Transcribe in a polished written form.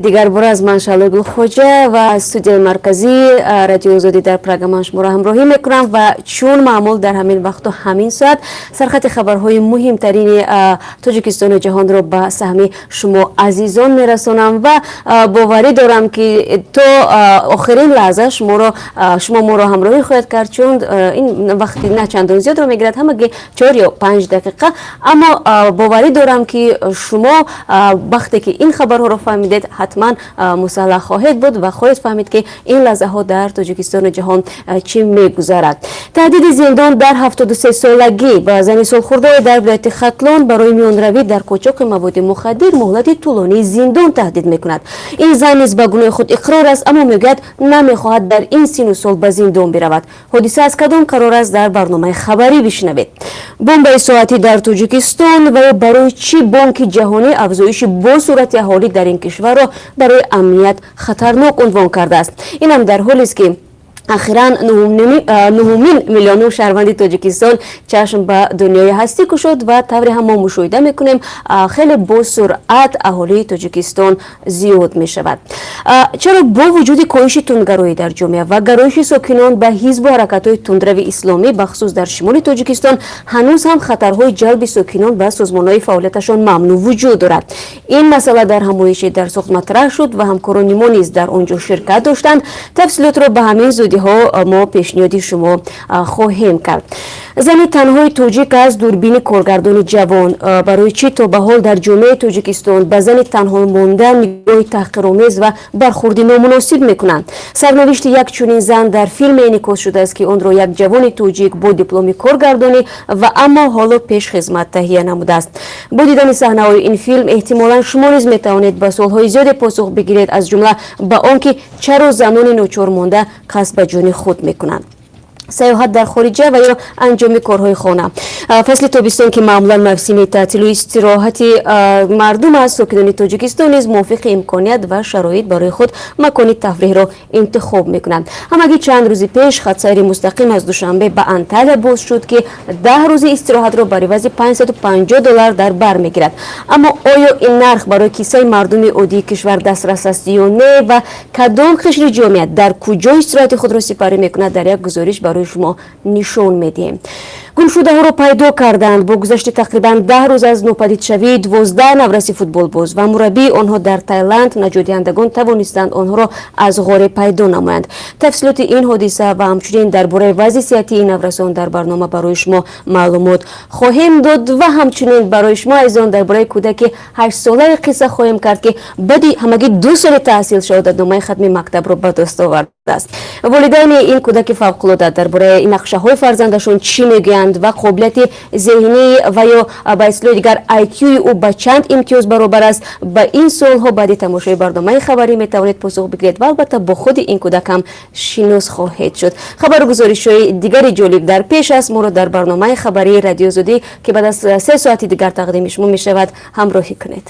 дигар бора аз ман Шалегул Хоҷа ва аз студияи марказии радиои Озодӣ дар программа шуморо ҳамроҳӣ мекунам ва чун маъмул дар ҳамин вақту ҳамин соат сархати хабарҳои муҳимтарини Тоҷикистону ҷаҳонро ба саҳми шумо азизон мерасонам ва боварӣ дорам ки то охирин лаҳза шумо моро ҳамроҳӣ хоҳед кард, чун ин вақти на чандон зиёдро мегирад, ҳамаги 4 ё 5 дақиқа, аммо боварӣ дорам ки шумо вақте ки ин хабарҳоро фаҳмидед ҳатман мусаллаҳ хоҳед буд ва хоҳед фаҳмид ки ин лаҳзаҳо дар Тоҷикистону ҷаҳон чӣ мегузарад. Таҳдиди зиндон дар 73-солагӣ ба зани солхӯрдае дар вилояти Хатлон барои миёнаравӣ дар қочоқи маводи мухаддир муҳлати тӯлонии зиндон таҳдид мекунад. Ин зан низ ба гуноҳи худ иқрор аст, аммо мегӯяд намехоҳад дар ин сину сол ба зиндон биравад. ҳодиса аз кадом қарор аст дар барномаи хабарӣ бишнавед. Бомбаи соатӣ дар Тоҷикистон ва барои чӣ Бонки ҷаҳонӣ афзоиши босуръати аҳолӣ дар ин кишварро барои амният хатарнок унвон кардааст. Инам дар ҳолест ки ахиран 9 миллиону шаҳрванди Тоҷикистон чашм ба дунёи ҳастӣ кушод ва тавре ҳам мо мушоҳида мекунем хеле босуръат аҳолии Тоҷикистон зиёд мешавад. Чаро бо вуҷуди коҳиши тундгароӣ дар ҷомеа ва гароиши сокинон ба ҳизбу ҳаракатҳои тундрави исломӣ бахусус дар шимоли Тоҷикистон ҳанӯз ҳам хатарҳои ҷалби сокинон ба созмонҳои фаъолияташон мамнӯъ вуҷуд дорад. Ин масъала дар ҳамоиши дар Соғд матраҳ шуд ва ҳамкорони мо низ дар он ҷо ширкат доштанд. Тафсилотро ба ҳамин зудиҳо мо пешниҳоди шумо хоҳем кард. Зани танҳои тоҷик аз дурбини коргардони ҷавон барои чӣ то ба ҳол дар ҷомеаи Тоҷикистон ба зани танҳо мондан нигоҳи таҳқиромез ва бархурди номуносиб мекунанд. Сарнавишти як чунин зан дар филме инъикос шудааст ки онро як ҷавони тоҷик бо дипломи коргардонӣ ва аммо ҳоло пешхизмат таҳия намудааст. Бо дидани саҳнаҳои ин филм эҳтимолан шумо низ метавонед ба суолҳои зиёде посух бигиред, аз ҷумла ба он ки чаро занони ночор монда қасд ба ҷони худ мекунанд. Саёҳат дар хориҷа ва ё анҷоми корҳои хона. Фасли тобистон ки маъмулан мавсими таътилу истироҳати мардум аст, сокинони Тоҷикистон низ мувофиқи имконият ва шароит барои худ макони тафриҳро интихоб мекунанд. Ҳамагӣ чанд рӯзи пеш хатсайри мустақим аз Душанбе ба Анталия боз шуд ки 10 рӯзи истироҳатро бар ивази $550 дар бар мегирад. Аммо оё ин нарх барои киссаи мардуми оддии кишвар дастрас аст ё не ва кадом қишри ҷомеа дар куҷо истироҳати худро сипарӣ мекунад, дар як гузориш барои шумо нишон медиҳем. Гумшудаҳоро пайдо карданд. Бо гузашти тақрибан 10 рӯз аз нопадидшавии 12 навраси футболбоз ва мураббии онҳо дар Таиланд, наҷотдиҳандагон тавонистанд онҳоро аз ғоре пайдо намоянд. Тафсилоти ин ҳодиса ва ҳамчунин дар бораи вазъи сиҳатии ин наврасон дар барнома барои шумо маълумот хоҳем дод ва ҳамчунин барои шумо азизон дар бораи кӯдаки 8-солаи қисса хоҳем кард ки баъди ҳамагӣ 2 соли таҳсил шаҳодатномаи хатми мактабро ба даст овардааст. Волидайни ин кӯдаки фавқулода дар бораи нақшаҳои фарзандашон чӣ мегӯянд ва қобилияти зеҳнӣ ва ё ба ислоҳи дигар IQ-и ӯ ба чанд имтиёз баробар аст? Ба ин суолҳо баъди тамошои барномаи хабарӣ метавонед посух бигиред ва албатта бо худи ин кӯдак ҳам шинос хоҳед шуд. Хабару гузоришҳои дигари ҷолиб дар пеш аст. Моро дар барномаи хабарии Радиои Озодӣ ки баъд аз 3 соати дигар тақдими шумо мешавад ҳамроҳӣ кунед.